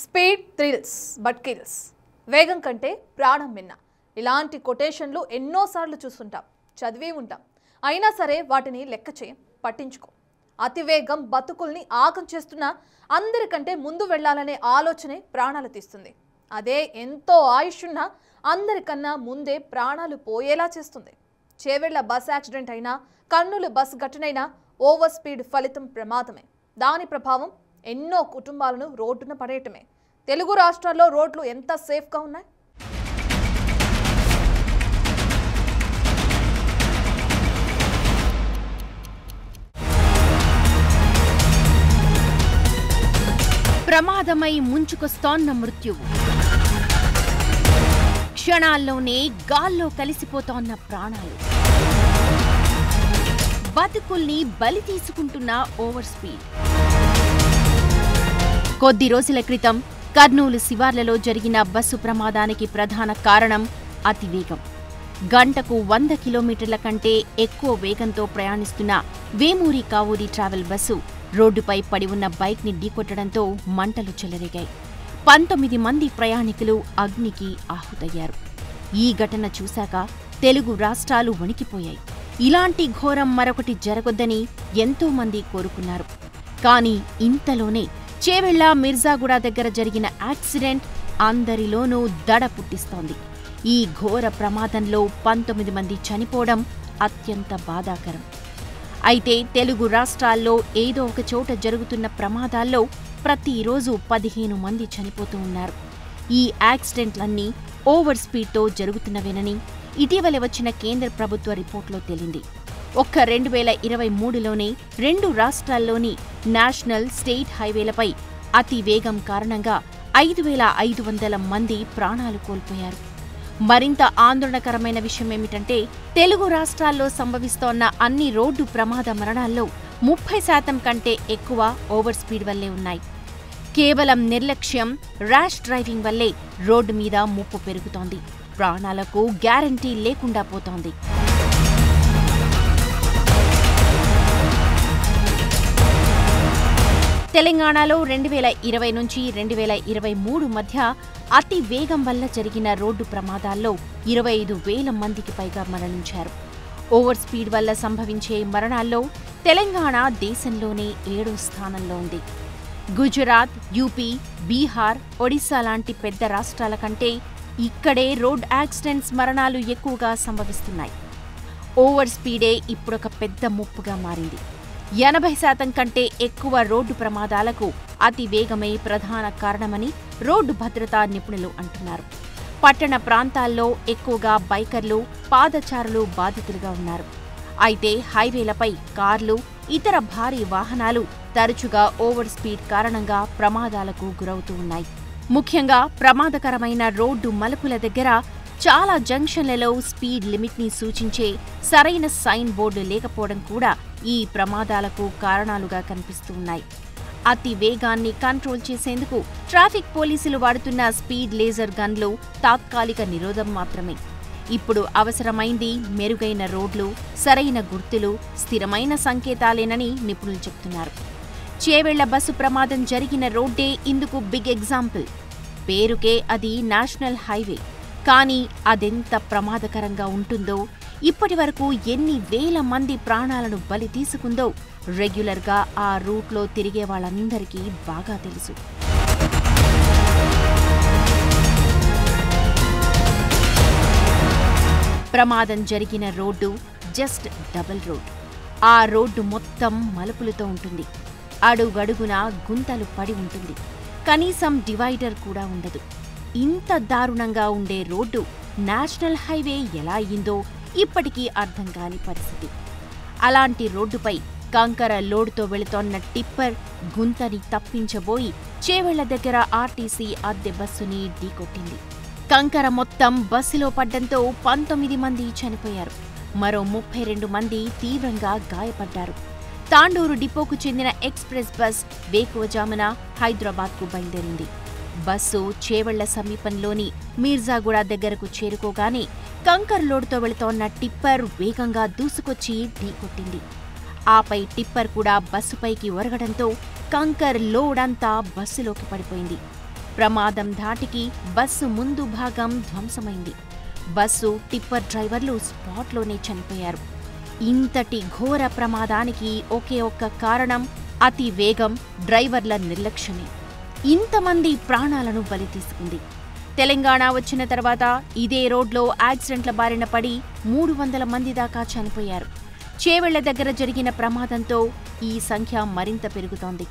Speed thrills but kills, వేగం కంటే ప్రాణం మిన్న. ఇలాంటి కొటేషన్లు ఎన్నోసార్లు చూస్తుంటాం, చదివి ఉంటాం. అయినా సరే వాటిని లెక్క చేయం, పట్టించుకో. అతివేగం బతుకుల్ని ఆగం చేస్తున్నా అందరికంటే ముందు వెళ్లాలనే ఆలోచనే ప్రాణాలు తీస్తుంది. అదే ఎంతో ఆయుష్యున్నా అందరికన్నా ముందే ప్రాణాలు పోయేలా చేస్తుంది. చేవెళ్ల బస్ యాక్సిడెంట్ అయినా, కర్నూలు బస్ ఘటనైనా ఓవర్ స్పీడ్ ఫలితం ప్రమాదమే. దాని ప్రభావం ఎన్నో కుటుంబాలను రోడ్డున పడేయటమే. తెలుగు రాష్ట్రాల్లో రోడ్లు ఎంత సేఫ్గా ఉన్నాయి? ప్రమాదమై ముంచుకొస్తోన్న మృత్యువు, క్షణాల్లోనే గాల్లో కలిసిపోతోన్న ప్రాణాలు, బతుకుల్ని బలి తీసుకుంటున్న ఓవర్ స్పీడ్. కొద్ది రోజుల క్రితం కర్నూలు శివార్లలో జరిగిన బస్సు ప్రమాదానికి ప్రధాన కారణం అతివేగం. గంటకు 100 కిలోమీటర్ల కంటే ఎక్కువ వేగంతో ప్రయాణిస్తున్న వేమూరి కావూరి ట్రావెల్ బస్సు రోడ్డుపై పడి ఉన్న బైక్ని ఢీకొట్టడంతో మంటలు చెలరేగాయి. 19 మంది ప్రయాణికులు అగ్నికి ఆహుతయ్యారు. ఈ ఘటన చూశాక తెలుగు రాష్ట్రాలు వణికిపోయాయి. ఇలాంటి ఘోరం మరొకటి జరగొద్దని ఎంతో మంది కోరుకున్నారు. కానీ ఇంతలోనే చేవెళ్ల మిర్జాగూడ దగ్గర జరిగిన యాక్సిడెంట్ అందరిలోనూ దడ పుట్టిస్తోంది. ఈ ఘోర ప్రమాదంలో 19 మంది చనిపోవడం అత్యంత బాధాకరం. అయితే తెలుగు రాష్ట్రాల్లో ఏదో ఒక చోట జరుగుతున్న ప్రమాదాల్లో ప్రతిరోజు 15 మంది చనిపోతూ ఉన్నారు. ఈ యాక్సిడెంట్లన్నీ ఓవర్ స్పీడ్తో జరుగుతున్నవేనని ఇటీవల వచ్చిన కేంద్ర ప్రభుత్వ రిపోర్టులో తేలింది. ఒక్క 2023లోనే 2 రాష్ట్రాల్లోని నేషనల్, స్టేట్ హైవేలపై అతి వేగం కారణంగా 5500 మంది ప్రాణాలు కోల్పోయారు. మరింత ఆందోళనకరమైన విషయమేమిటంటే తెలుగు రాష్ట్రాల్లో సంభవిస్తోన్న అన్ని రోడ్డు ప్రమాద మరణాల్లో 30% కంటే ఎక్కువ ఓవర్ స్పీడ్ వల్లే ఉన్నాయి. కేవలం నిర్లక్ష్యం, ర్యాష్ డ్రైవింగ్ వల్లే రోడ్డు మీద ముప్పు పెరుగుతోంది. ప్రాణాలకు గ్యారంటీ లేకుండా పోతోంది. తెలంగాణలో 2020 నుంచి 2023 మధ్య అతి వేగం వల్ల జరిగిన రోడ్డు ప్రమాదాల్లో 25,000 మందికి పైగా మరణించారు. ఓవర్ స్పీడ్ వల్ల సంభవించే మరణాల్లో తెలంగాణ దేశంలోనే 7వ స్థానంలో ఉంది. గుజరాత్, యూపీ, బీహార్, ఒడిశా లాంటి పెద్ద రాష్ట్రాల కంటే ఇక్కడే రోడ్ యాక్సిడెంట్స్ మరణాలు ఎక్కువగా సంభవిస్తున్నాయి. ఓవర్ స్పీడే ఇప్పుడొక పెద్ద ముప్పుగా మారింది. 80% కంటే ఎక్కువ రోడ్డు ప్రమాదాలకు అతి వేగమే ప్రధాన కారణమని రోడ్డు భద్రతా నిపుణులు అంటున్నారు. పట్టణ ప్రాంతాల్లో ఎక్కువగా బైకర్లు, పాదచారులు బాధితులుగా ఉన్నారు. అయితే హైవేలపై కార్లు, ఇతర భారీ వాహనాలు తరచుగా ఓవర్ స్పీడ్ కారణంగా ప్రమాదాలకు గురవుతూ ఉన్నాయి. ముఖ్యంగా ప్రమాదకరమైన రోడ్డు మలుపుల దగ్గర చాలా జంక్షన్లలో స్పీడ్ లిమిట్ని సూచించే సరైన సైన్ బోర్డు లేకపోవడం కూడా ఈ ప్రమాదాలకు కారణాలుగా కనిపిస్తూ ఉన్నాయి. అతి వేగాన్ని కంట్రోల్ చేసేందుకు ట్రాఫిక్ పోలీసులు వాడుతున్న స్పీడ్ లేజర్ గన్లు తాత్కాలిక నిరోధం మాత్రమే. ఇప్పుడు అవసరమైంది మెరుగైన రోడ్లు, సరైన గుర్తులు, స్థిరమైన సంకేతాలేనని నిపుణులు చెబుతున్నారు. చేవెళ్ల బస్సు ప్రమాదం జరిగిన రోడ్డే ఇందుకు బిగ్ ఎగ్జాంపుల్. పేరుకే అది నేషనల్ హైవే, కానీ అదెంత ప్రమాదకరంగా ఉంటుందో, ఇప్పటివరకు ఎన్ని వేల మంది ప్రాణాలను బలి తీసుకుందో రెగ్యులర్గా ఆ రూట్లో తిరిగే వాళ్ళందరికీ బాగా తెలుసు. ప్రమాదం జరిగిన రోడ్డు జస్ట్ డబుల్ రోడ్. ఆ రోడ్డు మొత్తం మలుపులతో ఉంటుంది. అడుగడుగునా గుంతలు పడి ఉంటుంది. కనీసం డివైడర్ కూడా ఉండదు. ఇంత దారుణంగా ఉండే రోడ్డు నేషనల్ హైవే ఎలా అయ్యిందో ఇప్పటికీ అర్థం కాని పరిస్థితి. అలాంటి రోడ్డుపై కంకర లోడుతో వెళుతోన్న టిప్పర్ గుంతని తప్పించబోయి చేవెళ్ల దగ్గర ఆర్టీసీ అద్దె బస్సుని ఢీకొట్టింది. కంకర మొత్తం బస్సులో పడ్డంతో 19 మంది చనిపోయారు. మరో 32 మంది తీవ్రంగా గాయపడ్డారు. తాండూరు డిపోకు చెందిన ఎక్స్ప్రెస్ బస్ వేకువజామున హైదరాబాద్కు బయలుదేరింది. బస్సు చేవెళ్ల సమీపంలోని మీర్జాగూడ దగ్గరకు చేరుకోగానే కంకర్ లోడుతో వెళుతోన్న టిప్పర్ వేగంగా దూసుకొచ్చి ఢీకొట్టింది. ఆపై టిప్పర్ కూడా బస్సుపైకి ఒరగడంతో కంకర్ లోడ్ అంతా బస్సులోకి పడిపోయింది. ప్రమాదం ధాటికి బస్సు ముందు భాగం ధ్వంసమైంది. బస్సు, టిప్పర్ డ్రైవర్లు స్పాట్లోనే చనిపోయారు. ఇంతటి ఘోర ప్రమాదానికి ఒకే ఒక్క కారణం అతి వేగం, డ్రైవర్ల నిర్లక్ష్యమే ఇంతమంది ప్రాణాలను బలి తీసుకుంది. తెలంగాణ వచ్చిన తర్వాత ఇదే రోడ్లో యాక్సిడెంట్ల బారిన పడి 300 మంది దాకా చనిపోయారు. చేవెళ్ల దగ్గర జరిగిన ప్రమాదంతో ఈ సంఖ్య మరింత పెరుగుతోంది.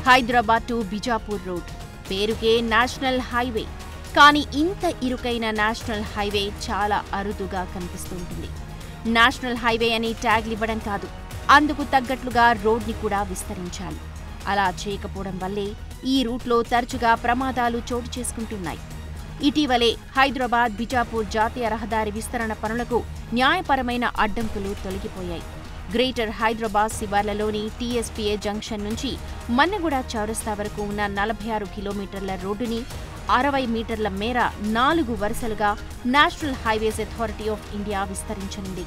హైదరాబాద్ టు బిజాపూర్ రోడ్ పేరుకే నేషనల్ హైవే. కానీ ఇంత ఇరుకైన నేషనల్ హైవే చాలా అరుదుగా కనిపిస్తుంటుంది. నేషనల్ హైవే అని ట్యాగ్లు ఇవ్వడం కాదు, అందుకు తగ్గట్లుగా రోడ్ని కూడా విస్తరించాలి. అలా చేయకపోవడం వల్లే ఈ రూట్లో తరచుగా ప్రమాదాలు చోటు చేసుకుంటున్నాయి. ఇటీవలే హైదరాబాద్ బిజాపూర్ జాతీయ రహదారి విస్తరణ పనులకు న్యాయపరమైన అడ్డంకులు తొలగిపోయాయి. గ్రేటర్ హైదరాబాద్ శివార్లలోని టీఎస్పీఏ జంక్షన్ నుంచి మన్నెగూడ చౌరస్తా వరకు ఉన్న 46 కిలోమీటర్ల రోడ్డుని 60 మీటర్ల మేర 4 వరుసలుగా national highways authority of India విస్తరించనుంది.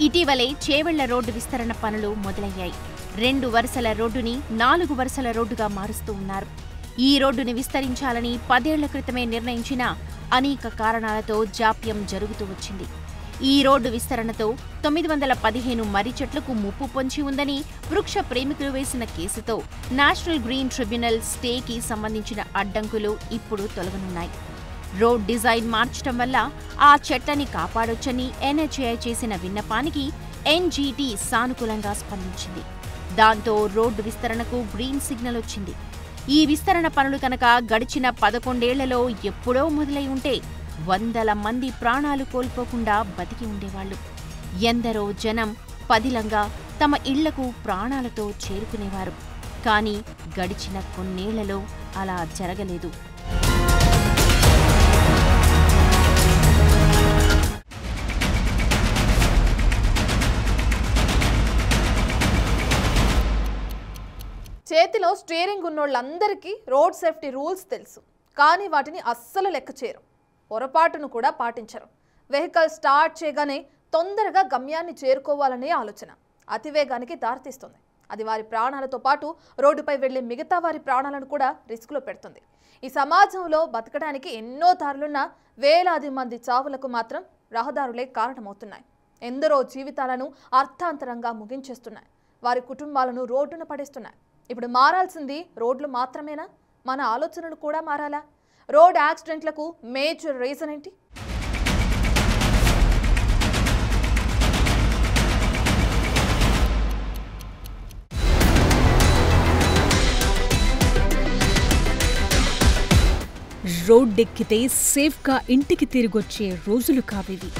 ఇటీవలే చేవెళ్ల రోడ్డు విస్తరణ పనులు మొదలయ్యాయి. 2 వరుసల రోడ్డుని 4 వరుసల రోడ్డుగా మారుస్తూ ఉన్నారు. ఈ రోడ్డుని విస్తరించాలని 10 ఏళ్ల క్రితమే నిర్ణయించినా అనేక కారణాలతో జాప్యం జరుగుతూ వచ్చింది. ఈ రోడ్డు విస్తరణతో 915 మర్రి చెట్లకు ముప్పు పొంచి ఉందని వృక్ష ప్రేమికులు వేసిన కేసుతో నేషనల్ గ్రీన్ ట్రిబ్యునల్ స్టేకి సంబంధించిన అడ్డంకులు ఇప్పుడు తొలగనున్నాయి. రోడ్ డిజైన్ మార్చడం వల్ల ఆ చెట్లని కాపాడొచ్చని ఎన్హెచ్ఏఐ చేసిన విన్నపానికి ఎన్జీటీ సానుకూలంగా స్పందించింది. దాంతో రోడ్డు విస్తరణకు గ్రీన్ సిగ్నల్ వచ్చింది. ఈ విస్తరణ పనులు కనుక గడిచిన 11 ఏళ్లలో ఎప్పుడో మొదలై ఉంటే 100 మంది ప్రాణాలు కోల్పోకుండా బతికి ఉండేవాళ్లు. ఎందరో జనం పదిలంగా తమ ఇళ్లకు ప్రాణాలతో చేరుకునేవారు. కానీ గడిచిన కొన్నేళ్లలో అలా జరగలేదు. చేతిలో స్టీరింగ్ ఉన్నోళ్ళందరికీ రోడ్ సేఫ్టీ రూల్స్ తెలుసు, కానీ వాటిని అస్సలు లెక్క చేయరు. పొరపాటును కూడా పాటించరు. వెహికల్ స్టార్ట్ చేయగానే తొందరగా గమ్యాన్ని చేరుకోవాలనే ఆలోచన అతివేగానికి దారితీస్తుంది. అది వారి ప్రాణాలతో పాటు రోడ్డుపై వెళ్లే మిగతా వారి ప్రాణాలను కూడా రిస్కులో పెడుతుంది. ఈ సమాజంలో బతకడానికి ఎన్నో దారులున్న వేలాది మంది చావులకు మాత్రం రహదారులే కారణమవుతున్నాయి. ఎందరో జీవితాలను అర్థాంతరంగా ముగించేస్తున్నాయి. వారి కుటుంబాలను రోడ్డున పడేస్తున్నాయి. ఇప్పుడు మారాల్సింది రోడ్లు మాత్రమేనా? మన ఆలోచనలు కూడా మారాలా? రోడ్ యాక్సిడెంట్లకు మేజర్ రీజన్ ఏంటి? రోడ్డెక్కితే సేఫ్గా ఇంటికి తిరిగొచ్చే రోజులు కావివి.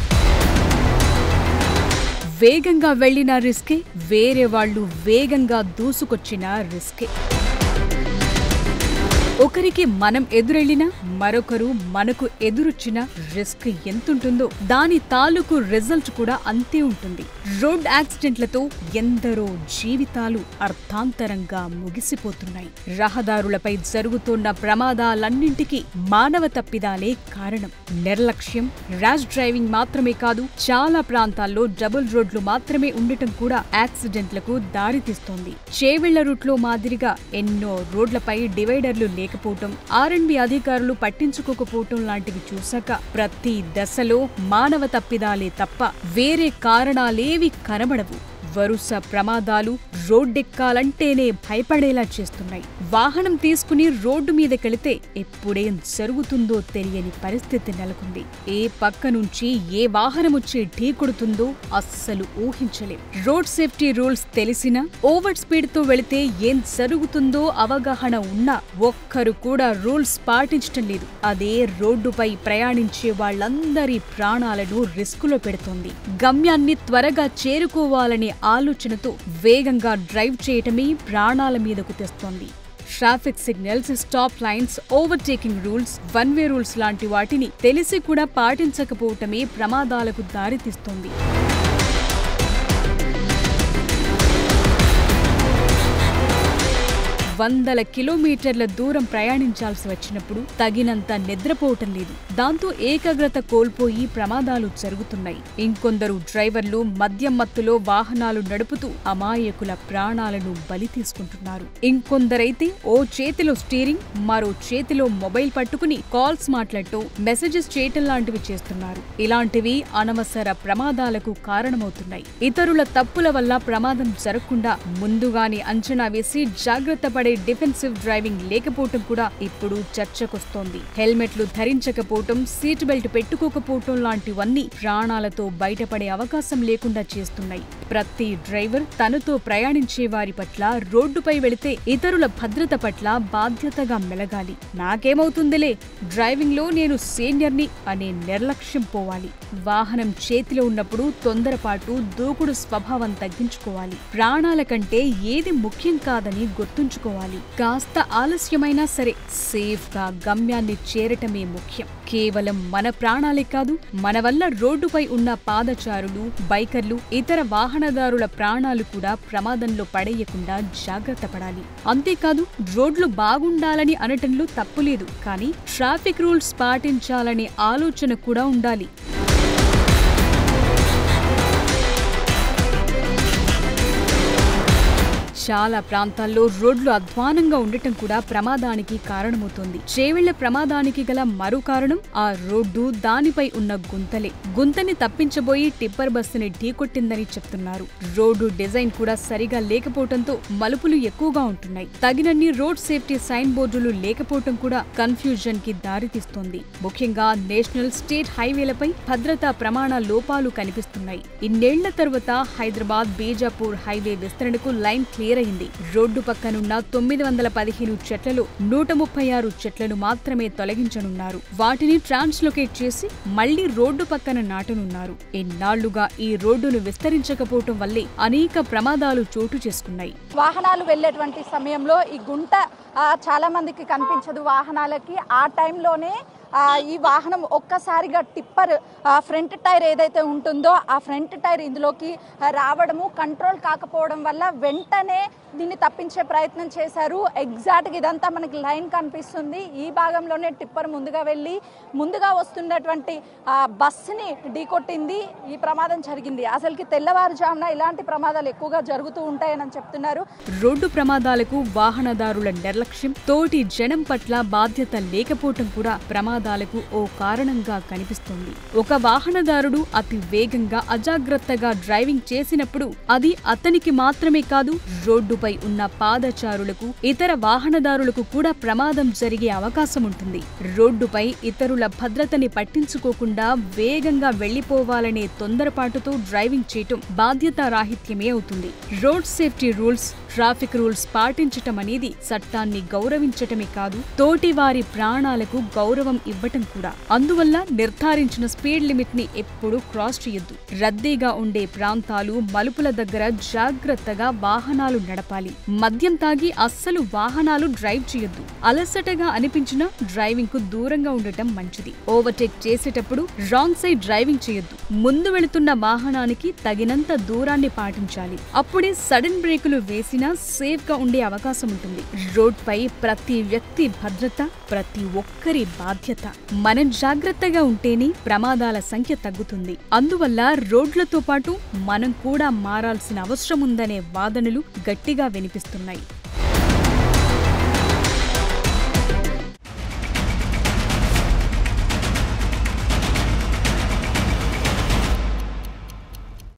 వేగంగా వెళ్లిన రిస్కే, వేరే వాళ్ళు వేగంగా దూసుకొచ్చిన రిస్కే. ఒకరికి మనం ఎదురెళ్లినా మరొకరు మనకు ఎదురొచ్చిన రిస్క్ ఎంతుంటుందో దాని తాలూకు రిజల్ట్ కూడా అంతే ఉంటుంది. రోడ్ యాక్సిడెంట్లతో ఎందరో జీవితాలు అర్థాంతరంగా ముగిసిపోతున్నాయి. రహదారులపై జరుగుతున్న ప్రమాదాలన్నింటికీ మానవ తప్పిదాలే కారణం. నిర్లక్ష్యం, ర్యాష్ డ్రైవింగ్ మాత్రమే కాదు, చాలా ప్రాంతాల్లో డబుల్ రోడ్లు మాత్రమే ఉండటం కూడా యాక్సిడెంట్లకు దారితీస్తోంది. చేవెళ్ల రూట్లో మాదిరిగా ఎన్నో రోడ్లపై డివైడర్లు లేకపోవటం, ఆర్ఎండ్బి అధికారులు పట్టించుకోకపోవటం లాంటివి చూశాక ప్రతి దశలో మానవ తప్పిదాలే తప్ప వేరే కారణాలేవి కనబడవు. వరుస ప్రమాదాలు రోడ్డెక్కాలంటేనే భయపడేలా చేస్తున్నాయి. వాహనం తీసుకుని రోడ్డు మీదకెళితే ఎప్పుడేం జరుగుతుందో తెలియని పరిస్థితి నెలకొంది. ఏ పక్క నుంచి ఏ వాహనం వచ్చి ఢీకొడుతుందో అస్సలు ఊహించలేం. రోడ్ సేఫ్టీ రూల్స్ తెలిసినా ఓవర్ స్పీడ్ తో వెళితే ఏం జరుగుతుందో అవగాహన ఉన్నా ఒక్కరు కూడా రూల్స్ పాటించటం లేదు. అదే రోడ్డుపై ప్రయాణించే వాళ్ళందరి ప్రాణాలను రిస్కులో పెడుతోంది. గమ్యాన్ని త్వరగా చేరుకోవాలనే ఆలోచనతో వేగంగా డ్రైవ్ చేయటమే ప్రాణాల మీదకు తెస్తోంది. Traffic signals, stop lines, overtaking rules, one way rules లాంటి వాటిని తెలిసి కూడా పాటించకపోవటమే ప్రమాదాలకు దారితీస్తోంది. వందల కిలోమీటర్ల దూరం ప్రయాణించాల్సి వచ్చినప్పుడు తగినంత నిద్రపోవటం లేదు. దాంతో ఏకాగ్రత కోల్పోయి ప్రమాదాలు జరుగుతున్నాయి. ఇంకొందరు డ్రైవర్లు మద్యం మత్తులో వాహనాలు నడుపుతూ అమాయకుల ప్రాణాలను బలి తీసుకుంటున్నారు. ఇంకొందరైతే ఓ చేతిలో స్టీరింగ్, మరో చేతిలో మొబైల్ పట్టుకుని కాల్స్ మాట్లాడుతూ మెసేజెస్ చేయటం లాంటివి చేస్తున్నారు. ఇలాంటివి అనవసర ప్రమాదాలకు కారణమవుతున్నాయి. ఇతరుల తప్పుల వల్ల ప్రమాదం జరగకుండా ముందుగానే అంచనా వేసి జాగ్రత్త పడే డిఫెన్సివ్ డ్రైవింగ్ లేకపోవటం కూడా ఇప్పుడు చర్చకొస్తోంది. హెల్మెట్లు ధరించకపోవటం, సీట్ బెల్ట్ పెట్టుకోకపోవటం లాంటివన్నీ ప్రాణాలతో బయటపడే అవకాశం లేకుండా చేస్తున్నాయి. ప్రతి డ్రైవర్ తనతో ప్రయాణించే వారి పట్ల, రోడ్డుపై వెళితే ఇతరుల భద్రత పట్ల బాధ్యతగా మెలగాలి. నాకేమవుతుందిలే, డ్రైవింగ్ లో నేను సీనియర్ని అనే నిర్లక్ష్యం పోవాలి. వాహనం చేతిలో ఉన్నప్పుడు తొందరపాటు, దూకుడు స్వభావం తగ్గించుకోవాలి. ప్రాణాల కంటే ఏది ముఖ్యం కాదని గుర్తుంచుకోవాలి. కాస్త ఆలస్యమైనా సరే సేఫ్ గా గమ్యాన్ని చేరటమే ముఖ్యం. కేవలం మన ప్రాణాలే కాదు, మన వల్ల రోడ్డుపై ఉన్న పాదచారులు, బైకర్లు, ఇతర వాహనదారుల ప్రాణాలు కూడా ప్రమాదంలో పడేయకుండా జాగ్రత్త పడాలి. అంతేకాదు, రోడ్లు బాగుండాలని అనటంలో తప్పులేదు, కానీ ట్రాఫిక్ రూల్స్ పాటించాలనే ఆలోచన కూడా ఉండాలి. చాలా ప్రాంతాల్లో రోడ్లు అధ్వానంగా ఉండటం కూడా ప్రమాదానికి కారణమవుతోంది. చేవెళ్ల ప్రమాదానికి గల మరో కారణం ఆ రోడ్డు, దానిపై ఉన్న గుంతలే. గుంతని తప్పించబోయి టిప్పర్ బస్సుని ఢీకొట్టిందని చెప్తున్నారు. రోడ్డు డిజైన్ కూడా సరిగా లేకపోవడంతో మలుపులు ఎక్కువగా ఉంటున్నాయి. తగినన్ని రోడ్ సేఫ్టీ సైన్ బోర్డులు లేకపోవడం కూడా కన్ఫ్యూజన్ కి దారితీస్తోంది. ముఖ్యంగా నేషనల్, స్టేట్ హైవేలపై భద్రతా ప్రమాణ లోపాలు కనిపిస్తున్నాయి. ఇన్నేళ్ల తర్వాత హైదరాబాద్ బీజాపూర్ హైవే విస్తరణకు లైన్ క్లియర్ అయింది. రోడ్డు పక్కనున్న 915 చెట్లలో 136 చెట్లను మాత్రమే తొలగించనున్నారు. వాటిని ట్రాన్స్లొకేట్ చేసి మళ్లీ రోడ్డు పక్కన నాటనున్నారు. ఎన్నాళ్లుగా ఈ రోడ్డును విస్తరించకపోవటం వల్లే అనేక ప్రమాదాలు చోటు చేసుకున్నాయి. వాహనాలు వెళ్లేటువంటి సమయంలో ఈ గుంట చాలా మందికి కనిపించదు వాహనాలకి. ఆ టైంలోనే ఈ వాహనం ఒక్కసారిగా టిప్పర్ ఫ్రంట్ టైర్ ఏదైతే ఉంటుందో ఆ ఫ్రంట్ టైర్ ఇందులోకి రావడము, కంట్రోల్ కాకపోవడం వల్ల వెంటనే దీన్ని తప్పించే ప్రయత్నం చేశారు. ఎగ్జాక్ట్గా ఇదంతా మనకి లైన్ కనిపిస్తుంది. ఈ భాగంలోనే టిప్పర్ ముందుగా వస్తున్నటువంటి బస్సుని ఢీకొట్టింది. ఈ ప్రమాదం జరిగింది. అసలుకి తెల్లవారుజామున ఇలాంటి ప్రమాదాలు ఎక్కువగా జరుగుతూ ఉంటాయని చెప్తున్నారు. రోడ్డు ప్రమాదాలకు వాహనదారుల నిర్లక్ష్యం, తోటి జనం పట్ల బాధ్యత లేకపోవటం కూడా ప్రమాదాలకు ఓ కారణంగా కనిపిస్తోంది. ఒక వాహనదారుడు అతి వేగంగా, అజాగ్రత్తగా డ్రైవింగ్ చేసినప్పుడు అది అతనికి మాత్రమే కాదు, రోడ్డుపై ఉన్న పాదచారులకు, ఇతర వాహనదారులకు కూడా ప్రమాదం జరిగే అవకాశం ఉంటుంది. రోడ్డుపై ఇతరుల భద్రతని పట్టించుకోకుండా వేగంగా వెళ్లిపోవాలనే తొందరపాటుతో డ్రైవింగ్ చేయటం బాధ్యతారాహిత్యమే అవుతుంది. Road safety rules, traffic rules పాటించటం అనేది చట్టాన్ని గౌరవించటమే కాదు, తోటి వారి ప్రాణాలకు గౌరవం ఇవ్వటం కూడా. అందువల్ల నిర్ధారించిన స్పీడ్ లిమిట్ ని ఎప్పుడూ క్రాస్ చేయొద్దు. రద్దీగా ఉండే ప్రాంతాలు, మలుపుల దగ్గర జాగ్రత్తగా వాహనాలు నడపాలి. మద్యం తాగి అస్సలు వాహనాలు డ్రైవ్ చేయొద్దు. అలసటగా అనిపించినా డ్రైవింగ్ కు దూరంగా ఉండటం మంచిది. ఓవర్టేక్ చేసేటప్పుడు రాంగ్ సైడ్ డ్రైవింగ్ చేయొద్దు. ముందు వెళుతున్న వాహనానికి తగినంత దూరాన్ని పాటించాలి. అప్పుడే సడన్ బ్రేకులు వేసినా సేఫ్ గా ఉండే అవకాశం ఉంటుంది. రోడ్ పై ప్రతి వ్యక్తి భద్రత ప్రతి ఒక్కరి బాధ్యత. మనం జాగ్రత్తగా ఉంటేనే ప్రమాదాల సంఖ్య తగ్గుతుంది. అందువల్ల రోడ్లతో పాటు మనం కూడా మారాల్సిన అవసరం ఉందనే వాదనలు గట్టిగా వినిపిస్తున్నాయి.